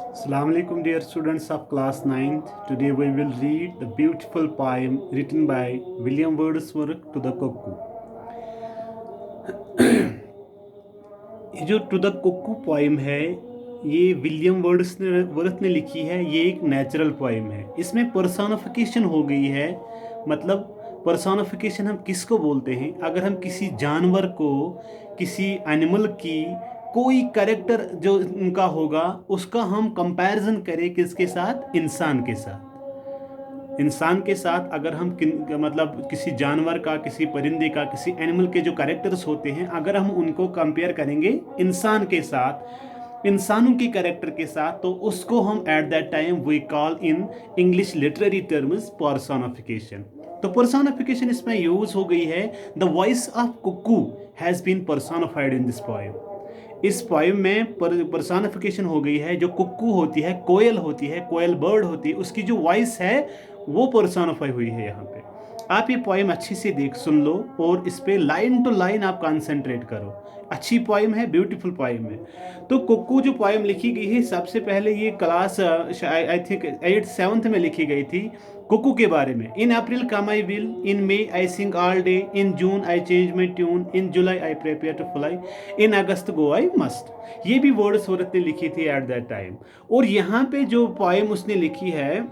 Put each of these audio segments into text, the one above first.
Assalamu alaikum, dear students of class 9th. Today we will read the beautiful poem written by William Wordsworth to the Cuckoo. ये जो to the Kukku poem है, ये William Wordsworth ने लिखी है। ये एक नेचुरल पोइम है। इसमें पर्सोनिफिकेशन हो गई है। मतलब पर्सोनिफिकेशन हम किसको बोलते हैं? अगर हम किसी जानवर को, किसी एनिमल की कोई कैरेक्टर जो उनका होगा, उसका हम कंपैरिजन करें किसके साथ? इंसान के साथ। इंसान के साथ अगर हम मतलब किसी जानवर का, किसी परिंदे का, किसी एनिमल के जो कैरेक्टर्स होते हैं, अगर हम उनको कंपेयर करेंगे इंसान के साथ, इंसानों की कैरेक्टर के साथ, तो उसको हम at that time we call in English literary terms personification. तो पर्सोनिफिकेशन इसमें यूज हो गई है। The voice of cuckoo has been personified in this poem. इस पोएम में पर्सोनिफिकेशन हो गई है। जो कुक्कू होती है, कोयल होती है, कोयल बर्ड होती है, उसकी जो वॉइस है वो पर्सोनिफाई हुई है यहाँ पे। आप ये पोएम अच्छी से देख लो और इस पे लाइन टू लाइन आप कंसंट्रेट करो। अच्छी पोएम है, ब्यूटीफुल पोएम है। तो कुक्कू जो पोएम लिखी गई है, सबसे पहले ये class I think 8th 7th में लिखी गई थी कुक्कू के बारे में। In April come I will, in May I sing all day, in June I change my tune, in July I prepare to fly, in August go I must. ये भी Wordsworth ने लिखी थी एट दैट टाइम। और यहाँ पे जो poem उसने लिखी है,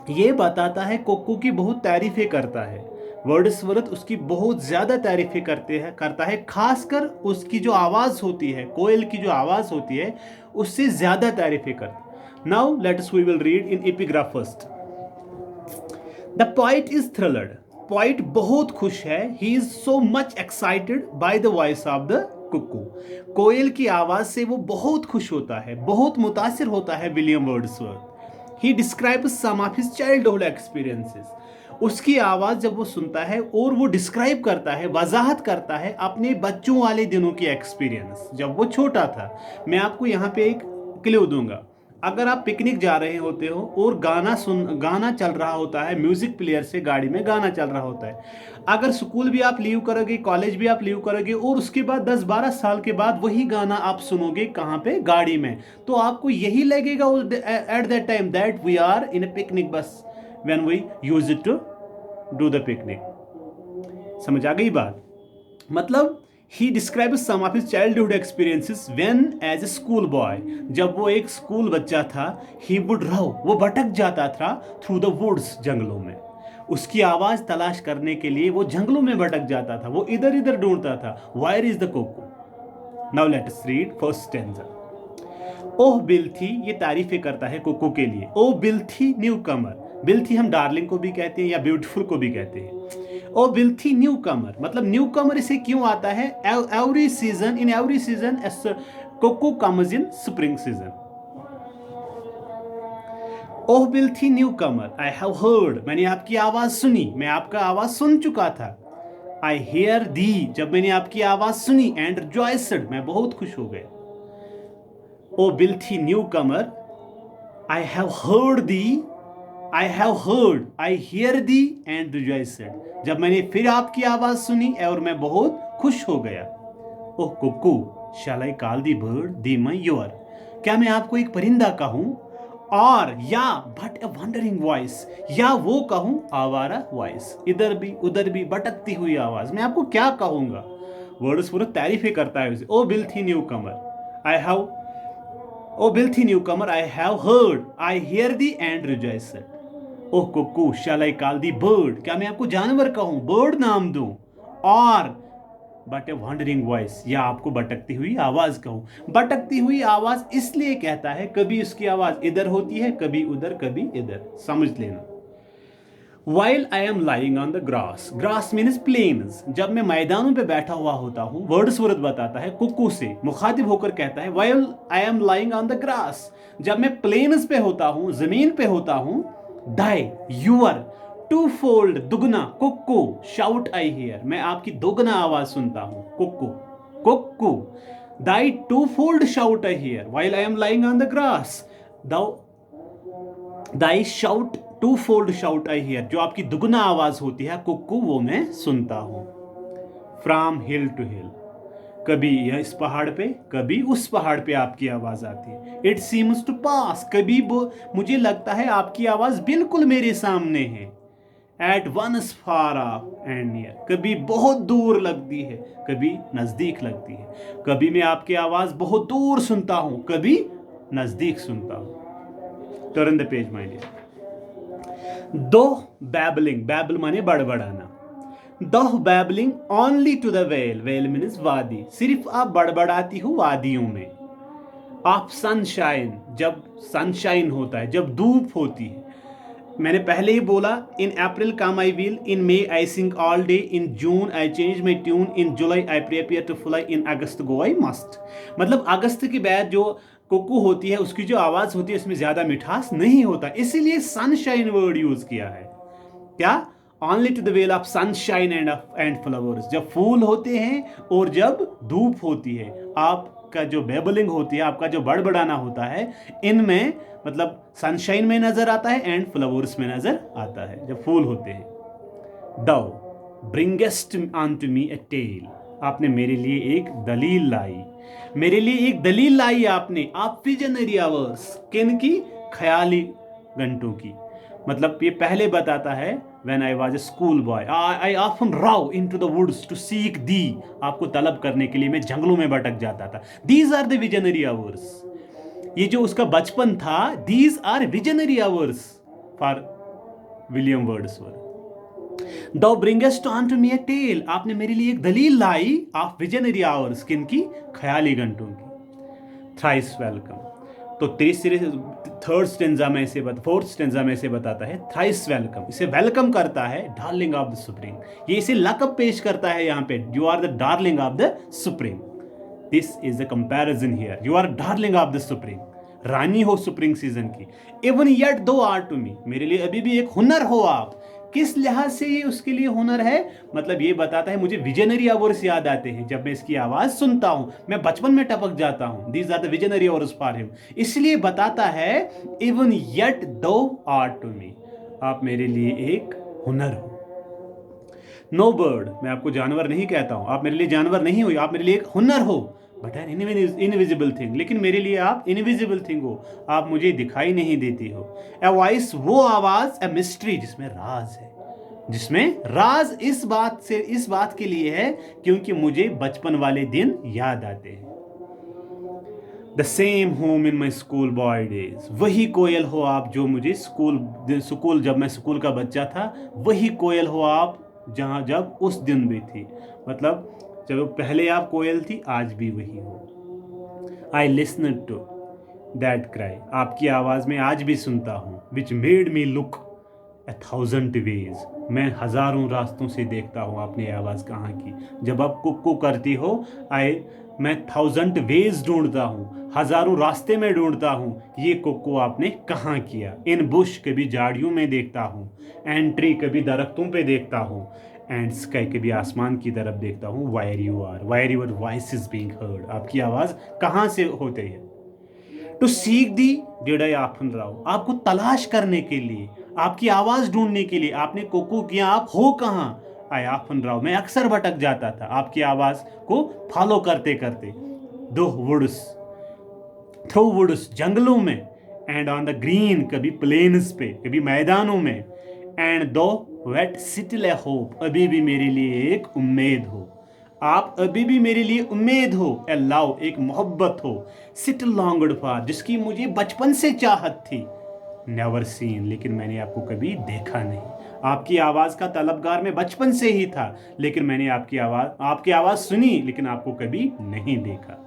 ये बताता है कुक्कू की बहुत तारीफें करता है। वर्ड्सवर्थ उसकी बहुत ज़्यादा तारीफें करता है। खासकर उसकी जो आवाज़ होती है, कोयल की जो आवाज़ होती है, उससे ज़्यादा तारीफें करता। Now let us we will read in epigraph first. The poet is thrilled. Poet बहुत खुश है। He is so much excited by the voice of the cuckoo. कोयल की आवाज़ से वो बहुत खुश होता है, बहुत मुतासिर होता है William Wordsworth. He describes some of his childhood experiences. उसकी आवाज़ जब वो सुनता है और वो डिस्क्राइब करता है, वजाहत करता है अपने बच्चों वाले दिनों की एक्सपीरियंस, जब वो छोटा था। मैं आपको यहाँ पे एक क्लू दूंगा। अगर आप पिकनिक जा रहे होते हो और गाना चल रहा होता है, म्यूजिक प्लेयर से गाड़ी में गाना चल रहा होता है। अगर स्कूल भी आप लीव करोगे, कॉलेज भी आप लीव करोगे, और उसके बाद 10-12 साल के बाद वही गाना आप सुनोगे, कहाँ पे? गाड़ी में। तो आपको यही लगेगा at that time that we are in a picnic bus when we use it to do the picnic. समझ आ गई बात? मतलब he describes some of his childhood experiences when as a school boy. जब वो एक स्कूल बच्चा था, he would rove, वो भटक जाता था through the woods, जंगलों में। उसकी आवाज़ तलाश करने के लिए वो जंगलों में भटक जाता था, वो इधर इधर ढूंढता था। Where is the cuckoo? Now let us read first stanza. Oh bill थी, ये तारीफें करता है कुकू के लिए। ओह बिल थी न्यू कमर। बिल थी हम डार्लिंग को भी कहते हैं या ब्यूटीफुल को भी कहते हैं। ओह बिल थी न्यू कमर, मतलब न्यू कमर इसे क्यों आता है? Every season, in every season cuckoo comes in spring season. Oh blithe newcomer, I have heard, मैंने आपकी आवाज सुनी, मैं आपका आवाज सुन चुका था। आई हेयर दी, जब मैंने आपकी आवाज सुनी, एंड रिजॉइस्ड, मैं बहुत खुश हो गया। ओ blithe newcomer, I have heard the, I have heard, I hear thee and rejoiced, जब मैंने फिर आपकी आवाज सुनी और मैं बहुत खुश हो गया। Oh cuckoo, shall I call thee bird thee my your, क्या मैं आपको एक परिंदा कहूं? और या बट ए वंडरिंग वॉइस, या वो कहूं आवारा वॉइस, इधर भी उधर भी भटकती हुई आवाज, मैं आपको क्या कहूंगा? वर्ड्सवर्थ तारीफें करता है उसे। Oh blithe newcomer, I have, oh blithe newcomer, I have heard, I hear thee and rejoiced. Oh cuckoo, shall I call thee bird, क्या मैं आपको जानवर कहूं, बर्ड नाम दूं? और बट ए वंडरिंग वॉइस, या आपको भटकती हुई आवाज कहूं। भटकती हुई आवाज इसलिए कहता है, कभी उसकी आवाज इधर होती है, कभी उधर, कभी इधर, समझ लेना। While I am lying on the grass, grass means plains, जब मैं मैदानों पे बैठा हुआ होता हूँ, वर्ड्सवर्थ बताता है कुक्कू से मुखातिब होकर कहता है, while I am lying on the grass, जब मैं प्लेन्स पे होता हूँ, जमीन पे होता हूँ, दाई यूअर टू फोल्ड, दुगना, कुक्कू, शाउट आई हियर, मैं आपकी दोगुना आवाज सुनता हूँ, कुक्कू कुक्कू। Thy twofold shout I hear while I am lying on the grass, thy shout twofold shout I hear, जो आपकी दुगुना आवाज होती है कुक्कू, वो मैं सुनता हूं। फ्रॉम हिल टू हिल, कभी यह इस पहाड़ पे, कभी उस पहाड़ पे आपकी आवाज़ आती है। इट सीम्स टू पास, कभी मुझे लगता है आपकी आवाज़ बिल्कुल मेरे सामने है। At once far off and near, कभी बहुत दूर लगती है, कभी नज़दीक लगती है। कभी मैं आपकी आवाज़ बहुत दूर सुनता हूँ, कभी नज़दीक सुनता हूँ। Turn the page my dear. Though babbling, babble माने बड़बड़ाना। Though babbling only to the vale, vale means वादी, सिर्फ आप बड़बड़ाती हो वादियों में। ऑफ सनशाइन, जब सनशाइन होता है, जब धूप होती है। मैंने पहले ही बोला, in April come I will, in May I sing all day, in June I change my tune, in July I prepare to fly, in August go I must. मतलब अगस्त के बाद जो कुकू होती है उसकी जो आवाज़ होती है उसमें ज़्यादा मिठास नहीं होता, इसीलिए सनशाइन वर्ड यूज़ किया है। क्या? Only to the vale of sunshine and flowers, जब फूल होते हैं और जब धूप होती है। आपका जो बेबलिंग होती है, आपका जो बड़बड़ाना होता है, इनमें मतलब सनशाइन में नजर आता है एंड फ्लावर्स में नजर आता है, जब फूल होते हैं। Thou bringest unto me a tale, आपने मेरे लिए एक दलील लाई, मेरे लिए एक दलील लाई आपने। आप विजनरी आवर्स, किन की? ख्याली घंटों की। मतलब ये पहले बताता है, when I was a school boy I often rove into the woods to seek thee, आपको तलब करने के लिए मैं जंगलों में भटक जाता था। These are the visionary hours, ये जो उसका बचपन था, these are visionary hours for William Wordsworth. Thou bringest unto me a tale, आपने मेरे लिए एक दलील लाई ऑफ विजनरी आवर्स, किन की? ख्याली घंटों की। थ्राइस वेलकम, तो थर्ड स्टेंजा में से फोर्थ स्टेंजा में से बताता है थ्राइस वेलकम, इसे वेलकम करता है डार्लिंग ऑफ द सुप्रीम, ये इसे लकब पेश करता है यहाँ पे, you are the darling of the supreme. This is the comparison here, you are darling of the supreme, रानी हो सुप्रीम सीजन की। Even yet thou are to me, मेरे लिए अभी भी एक हुनर हो आप। किस लिहाज से ये उसके लिए हुनर है? मतलब ये बताता है मुझे विजनरी आवर्स याद आते हैं जब मैं इसकी आवाज सुनता हूं, मैं बचपन में टपक जाता हूं। These are the visionary hours for him, इसलिए बताता है even yet thou are to me, आप मेरे लिए एक हुनर हो। नो बर्ड, मैं आपको जानवर नहीं कहता हूं, आप मेरे लिए जानवर नहीं हो, आप मेरे लिए एक हुनर हो। बट एन इनविजिबल थिंग, लेकिन मेरे लिए आप इनविजिबल थिंग हो, आप मुझे दिखाई नहीं देती हो। ए वॉइस, वो आवाज, ए मिस्ट्री, जिसमें राज है, जिसमें राज इस बात के लिए है क्योंकि मुझे बचपन वाले दिन याद आते हैं। The same home in my school boy days, वही कोयल हो आप जो मुझे स्कूल जब मैं स्कूल का बच्चा था, वही कोयल हो आप जब उस दिन भी थी। मतलब जब पहले आप कोयल थी, आज भी वही हो। I listen to that cry, आपकी आवाज़ में आज भी सुनता हूँ। Which made me look a thousand ways, मैं हज़ारों रास्तों से देखता हूँ आपने आवाज़ कहाँ की। जब आप कुक्कू करती हो, मैं थाउजेंड वेज ढूंढता हूँ, हज़ारों रास्ते में ढूंढता हूँ, ये कुक्कू आपने कहाँ किया। इन बुश, कभी झाड़ियों में देखता हूँ, एंड ट्री, कभी दरख्तों पे देखता हूँ, एंड स्काई, कभी आसमान की तरफ देखता हूँ। Where your voice is being heard, आपकी आवाज़ कहाँ से होती है। To seek thee did I often rove, आपको तलाश करने के लिए, आपकी आवाज़ ढूंढने के लिए आपने कुक्कू किया, आप हो कहाँ? आई ऑफन राव, मैं अक्सर भटक जाता था आपकी आवाज़ को फॉलो करते करते। दो वुड्स, थ्रू वुड्स, जंगलों में, एंड ऑन द ग्रीन, कभी प्लेन्स पे, कभी मैदानों में, एंड दो वेट सिटिल ए होप, अभी भी मेरे लिए एक उम्मीद हो, आप अभी भी मेरे लिए उम्मीद हो। ए लव, एक मोहब्बत हो। सिट लॉन्गड फॉर, जिसकी मुझे बचपन से चाहत थी। नेवर सीन, लेकिन मैंने आपको कभी देखा नहीं। आपकी आवाज़ का तलबगार मैं बचपन से ही था, लेकिन मैंने आपकी आवाज़ सुनी, लेकिन आपको कभी नहीं देखा।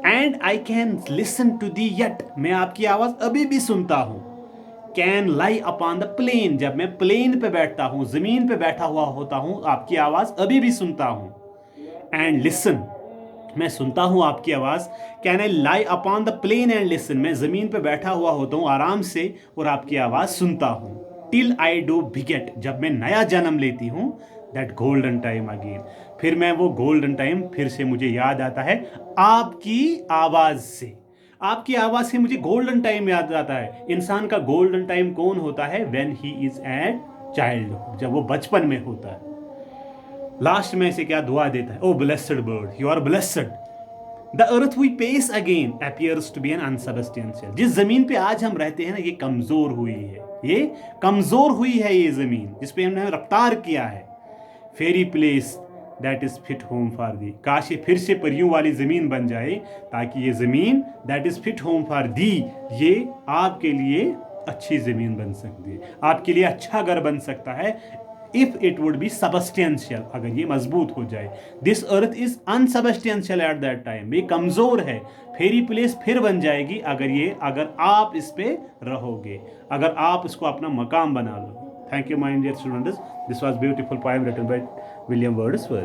And I can listen to thee yet, मैं आपकी आवाज़ अभी भी सुनता हूँ। Can lie upon the plain, जब मैं प्लेन पे बैठता हूँ, ज़मीन पे बैठा हुआ होता हूँ, आपकी आवाज़ अभी भी सुनता हूँ। एंड लिसन, मैं सुनता हूँ आपकी आवाज़। Can I lie upon the plain and listen, मैं ज़मीन पे बैठा हुआ होता हूँ आराम से और आपकी आवाज़ सुनता हूँ। टिल आई डू बिगेट, जब मैं नया जन्म लेती हूँ, दैट गोल्डन टाइम अगेन, फिर मैं वो गोल्डन टाइम फिर से मुझे याद आता है आपकी आवाज़ से। आपकी आवाज़ से मुझे गोल्डन टाइम याद आता है। इंसान का गोल्डन टाइम कौन होता है? When he is at childhood, जब वो बचपन में होता है। लास्ट में से क्या दुआ देता है, oh blessed bird, you are blessed. The earth we pace again appears to be an unsubstantial. जिस जमीन पे आज हम रहते हैं ना, ये कमजोर हुई है, ये कमजोर हुई है ये जमीन जिस पे हमने रफ्तार किया है। Fairy place that is fit home for thee, काश ये फिर से परियों वाली जमीन बन जाए, ताकि ये जमीन that is fit home for दी, ये आपके लिए अच्छी जमीन बन सकती है, आपके लिए अच्छा घर बन सकता है। If it would be substantial, अगर ये मजबूत हो जाए। This earth is unsubstantial eight that time, ये कमजोर है। फेरी प्लेस फिर बन जाएगी अगर आप इस पे रहोगे, अगर आप इसको अपना मकाम बना लो। Thank you my dear students, this was beautiful poem written by William Wordsworth.